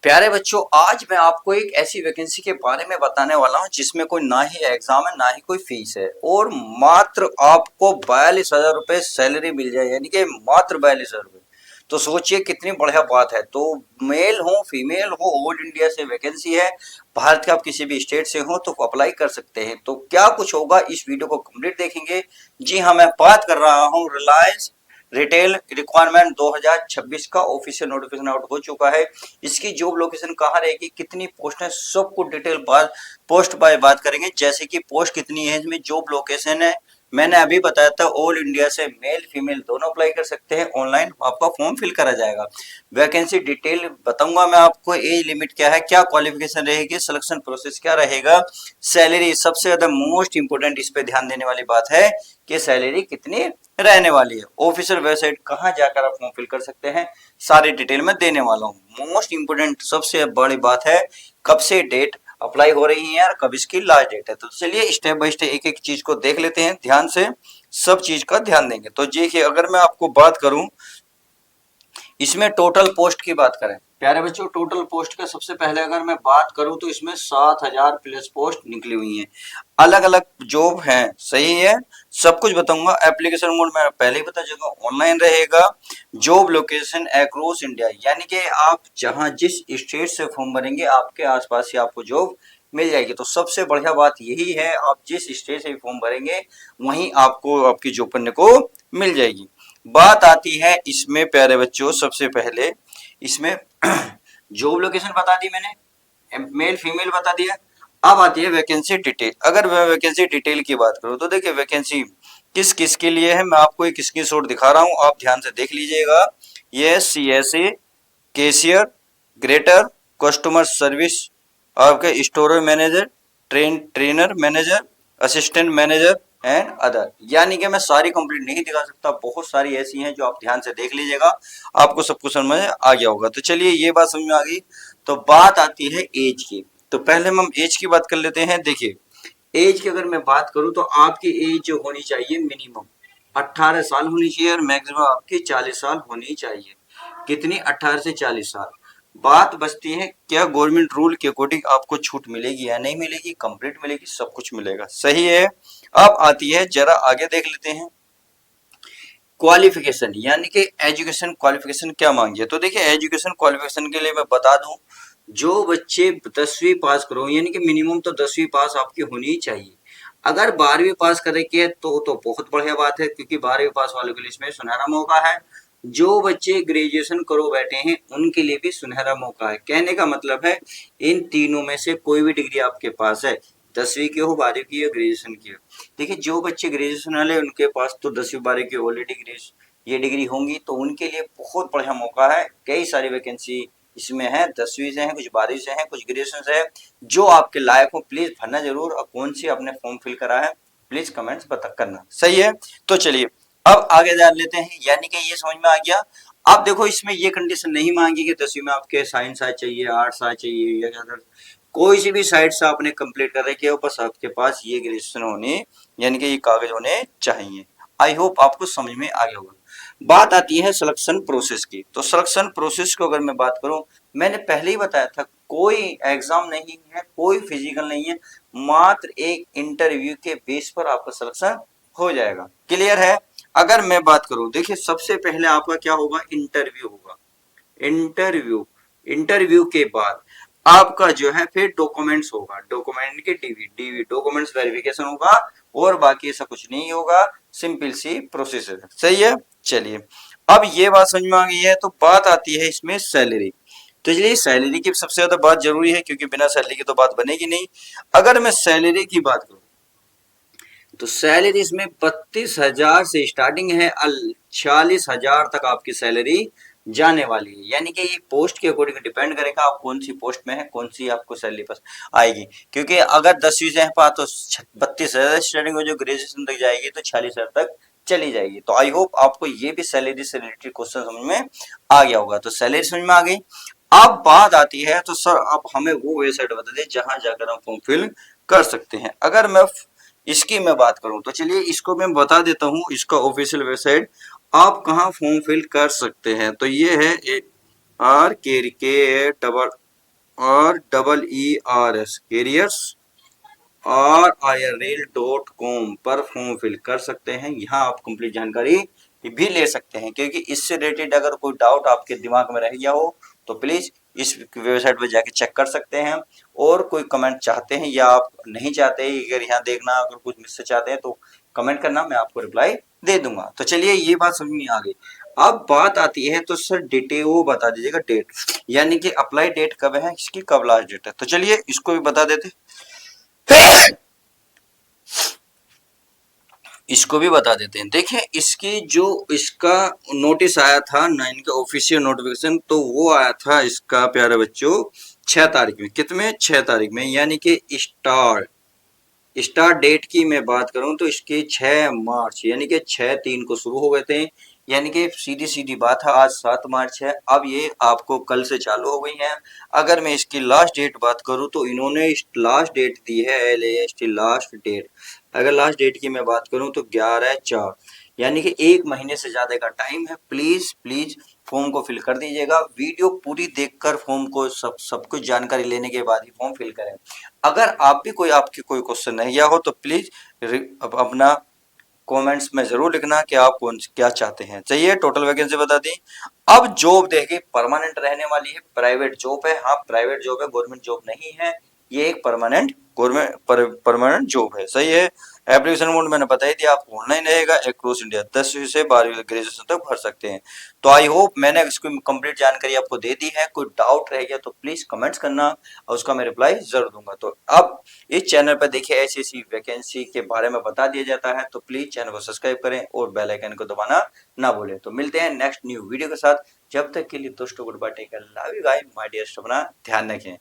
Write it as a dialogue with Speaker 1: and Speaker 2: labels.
Speaker 1: प्यारे बच्चों, आज मैं आपको एक ऐसी वैकेंसी के बारे में बताने वाला हूं जिसमें कोई ना ही एग्जाम है ना ही कोई फीस है और मात्र आपको 42,000 रुपए सैलरी मिल जाए, यानी कि मात्र 42,000 रुपए। तो सोचिए कितनी बढ़िया बात है। तो मेल हो फीमेल हो, ऑल इंडिया से वैकेंसी है। भारत के आप किसी भी स्टेट से हो तो अप्लाई कर सकते हैं। तो क्या कुछ होगा, इस वीडियो को कंप्लीट देखेंगे। जी हाँ, मैं बात कर रहा हूँ रिलायंस रिटेल रिक्वायरमेंट 2026 का ऑफिशियल नोटिफिकेशन आउट हो चुका है। इसकी जॉब लोकेशन कहाँ रहेगी, कितनी पोस्ट है, सब कुछ डिटेल बात पोस्ट बाय बात करेंगे। जैसे कि पोस्ट कितनी है, इसमें जॉब लोकेशन है, मैंने अभी बताया था ऑल इंडिया से मेल फीमेल दोनों अप्लाई कर सकते हैं। ऑनलाइन आपका फॉर्म फिल करा जाएगा। वैकेंसी डिटेल बताऊंगा मैं आपको। एज लिमिट क्या है, क्या क्वालिफिकेशन रहेगी, सिलेक्शन प्रोसेस क्या रहेगा, सैलरी सबसे ज्यादा मोस्ट इंपोर्टेंट, इस पे ध्यान देने वाली बात है कि सैलरी कितनी रहने वाली है। ऑफिशियल वेबसाइट कहां जाकर आप फॉर्म फिल कर सकते हैं, सारी डिटेल में देने वाला हूं। मोस्ट इंपोर्टेंट सबसे बड़ी बात है कब से डेट अप्लाई हो रही है और कब इसकी लास्ट डेट है। तो चलिए स्टेप बाय स्टेप एक एक चीज को देख लेते हैं, ध्यान से सब चीज का ध्यान देंगे। तो देखिए, अगर मैं आपको बात करूं इसमें टोटल पोस्ट की बात करें, प्यारे बच्चों, टोटल पोस्ट का सबसे पहले अगर मैं बात करूं तो इसमें 7,000 प्लस पोस्ट निकली हुई हैं। अलग अलग जॉब हैं, सही है, सब कुछ बताऊंगा। एप्लीकेशन मोड में पहले ही बता चुका, ऑनलाइन रहेगा। जॉब लोकेशन अक्रॉस इंडिया, यानी कि आप जहां जिस स्टेट से फॉर्म भरेंगे आपके आसपास ही आपको जॉब मिल जाएगी। तो सबसे बढ़िया बात यही है, आप जिस स्टेट से फॉर्म भरेंगे वहीं आपको आपकी जॉब करने को मिल जाएगी। बात आती है इसमें प्यारे बच्चों, सबसे पहले इसमें जॉब लोकेशन बता दी मैंने, मेल फीमेल बता दिया। अब आती है वैकेंसी डिटेल। अगर मैं वैकेंसी डिटेल की बात करूं तो देखिए वैकेंसी किस किस के लिए है, मैं आपको एक स्क्रीनशॉट दिखा रहा हूं, आप ध्यान से देख लीजिएगा। ये CSA cashier, greater customer service, आपके store manager, trainer manager, assistant manager and other. यानी कि मैं सारी कंप्लीट नहीं दिखा सकता, बहुत सारी ऐसी हैं जो आप ध्यान से देख लीजिएगा, आपको सब कुछ समझ आ गया होगा। तो चलिए ये बात समझ में आ गई। तो बात आती है एज की। तो पहले हम एज की बात कर लेते हैं। देखिए एज की अगर मैं बात करूं तो आपकी एज जो होनी चाहिए मिनिमम 18 साल होनी चाहिए और मैक्सिमम आपकी 40 साल होनी चाहिए। कितनी, 18 से 40 साल। बात बचती है क्या गवर्नमेंट रूल के अकॉर्डिंग आपको छूट मिलेगी या नहीं मिलेगी, कंप्लीट मिलेगी, सब कुछ मिलेगा, सही है। अब आती है, जरा आगे देख लेते हैं, क्वालिफिकेशन, यानी कि एजुकेशन क्वालिफिकेशन क्या मांगी है। तो देखिए एजुकेशन क्वालिफिकेशन के लिए मैं बता दूं, जो बच्चे 10वीं पास करो, यानी कि मिनिमम तो 10वीं पास आपकी होनी ही चाहिए। अगर 12वीं पास करेंगे तो बहुत बढ़िया बात है, क्योंकि 12वीं पास वालों के लिए इसमें सुनहरा मौका है। जो बच्चे ग्रेजुएशन करो बैठे हैं उनके लिए भी सुनहरा मौका है। कहने का मतलब है इन तीनों में से कोई भी डिग्री आपके पास है, 10वीं की हो, 12वीं की हो, ग्रेजुएशन की हो। देखिए जो बच्चे ग्रेजुएशन वाले उनके पास तो 10वीं 12वीं की ऑलरेडी ये डिग्री होंगी, तो उनके लिए बहुत बढ़िया मौका है। कई सारी वैकेंसी इसमें है, 10वीं से है, कुछ 12वीं से है, कुछ ग्रेजुएशन से है। जो आपके लायक हो प्लीज भरना जरूर, और कौन सी आपने फॉर्म फिल करा है प्लीज कमेंट्स बता करना, सही है। तो चलिए अब आगे जान लेते हैं, यानी कि ये समझ में आ गया। आप देखो इसमें ये कंडीशन नहीं मांगी कि 10वीं में आपके साइंस आ चाहिए, आर्ट्स आ चाहिए, या कोई सी भी साइड से आपने कंप्लीट कर रखी है, बस आपके पास ये ग्रेजुएशन होने, यानी कि ये कागज होने चाहिए। आई होप आपको समझ में आ गया होगा। बात आती है सिलेक्शन प्रोसेस की। तो सिलेक्शन प्रोसेस को अगर मैं बात करूं, मैंने पहले ही बताया था कोई एग्जाम नहीं है, कोई फिजिकल नहीं है, मात्र एक इंटरव्यू के बेस पर आपका सिलेक्शन हो जाएगा। क्लियर है। अगर मैं बात करूं, देखिए सबसे पहले आपका क्या होगा, इंटरव्यू होगा। इंटरव्यू इंटरव्यू के बाद आपका जो है फिर डॉक्यूमेंट्स होगा, डॉक्यूमेंट के डीवी डॉक्यूमेंट्स वेरिफिकेशन होगा, और बाकी ऐसा कुछ नहीं होगा, सिंपल सी प्रोसेस है, सही है। चलिए अब ये बात समझ में आ गई है, तो बात आती है इसमें सैलरी। तो चलिए सैलरी की सबसे ज्यादा बात जरूरी है, क्योंकि बिना सैलरी की तो बात बनेगी नहीं। अगर मैं सैलरी की बात करूं तो सैलरी इसमें 32,000 से स्टार्टिंग है, 46,000 तक आपकी सैलरी जाने वाली है। यानी कि ये पोस्ट के अकॉर्डिंग डिपेंड करेगा आप कौन सी पोस्ट में है, कौन सी आपको सैलरी पास आएगी। क्योंकि अगर 10वीं से है पास तो 32,000 स्टार्टिंग हो, जो ग्रेजुएशन तक जाएगी तो 46,000 तक चली जाएगी। तो आई होप आपको ये भी सैलरी से रिलेटेड क्वेश्चन समझ में आ गया होगा। तो सैलरी समझ में आ गई। अब बात आती है, तो सर आप हमें वो वेबसाइट बता दें जहां जाकर हम फॉर्म फिल कर सकते हैं। अगर मैं इसकी मैं बात करूं तो चलिए इसको मैं बता देता हूं, इसका ऑफिशियल वेबसाइट आप कहां फॉर्म फिल कर सकते हैं। तो ये है और EERS कैरियर्स और irrail.com पर फॉर्म फिल कर सकते हैं। यहाँ आप कंप्लीट जानकारी भी ले सकते हैं, क्योंकि इससे रिलेटेड अगर कोई डाउट आपके दिमाग में रह गया हो तो प्लीज इस वेबसाइट पर जाके चेक कर सकते हैं। और कोई कमेंट चाहते हैं या आप नहीं चाहते, अगर यहाँ देखना अगर कुछ मुझसे चाहते हैं तो कमेंट करना, मैं आपको रिप्लाई दे दूंगा। तो चलिए ये बात समझ में आ गई। अब बात आती है तो सर डिटेल वो बता दीजिएगा, डेट यानी कि अप्लाई डेट कब है इसकी, कब लास्ट डेट है। तो चलिए इसको भी बता देते, इसको भी बता देते हैं। देखिए इसकी जो इसका नोटिस आया था 9 का ऑफिशियल नोटिफिकेशन, तो वो आया था इसका प्यारे बच्चों 6 तारीख में। कितने 6 तारीख में, यानी कि स्टार्ट डेट की मैं बात करूं तो इसके 6 मार्च यानी कि 6/3 को शुरू हो गए थे। यानी कि सीधी सीधी बात है, आज 7 मार्च है, अब ये आपको कल से चालू हो गई है। अगर मैं इसकी लास्ट डेट बात करूं तो इन्होंने लास्ट डेट दी है LAST लास्ट डेट। अगर लास्ट डेट की मैं बात करूं तो 11/4, यानी कि 1 महीने से ज्यादा का टाइम है। प्लीज प्लीज फॉर्म को फिल कर दीजिएगा। वीडियो पूरी देखकर फॉर्म को सब कुछ जानकारी लेने के बाद ही फॉर्म फिल करें। अगर आप भी आपकी कोई क्वेश्चन नहीं आया हो तो प्लीज अपना कमेंट्स में जरूर लिखना कि आप कौन क्या चाहते हैं। चाहिए टोटल वैकेंसी बता दी। अब जॉब देखिए परमानेंट रहने वाली है, प्राइवेट जॉब है। हाँ प्राइवेट जॉब है, गवर्नमेंट जॉब नहीं है, ये एक परमानेंट गवर्नमेंट परमानेंट जॉब है। सही है। एप्लीकेशन मोड मैंने बता ही दिया, आपको ऑनलाइन रहेगा अक्रॉस इंडिया। 10वीं से 12वीं ग्रेजुएशन तक भर सकते हैं। तो आई होप मैंने इसको कंप्लीट जानकारी आपको दे दी है। कोई डाउट रह गया तो प्लीज कमेंट्स करना और उसका मैं रिप्लाई जरूर दूंगा। तो अब इस चैनल पर देखिए ऐसी ऐसी वैकेंसी के बारे में बता दिया जाता है, तो प्लीज चैनल को सब्सक्राइब करें और बेल आइकन को दबाना ना भूलें। तो मिलते हैं नेक्स्ट न्यू वीडियो के साथ। जब तक के लिए दोस्तों goodbye, take care, love you guys, my dear, अपना ध्यान रखें।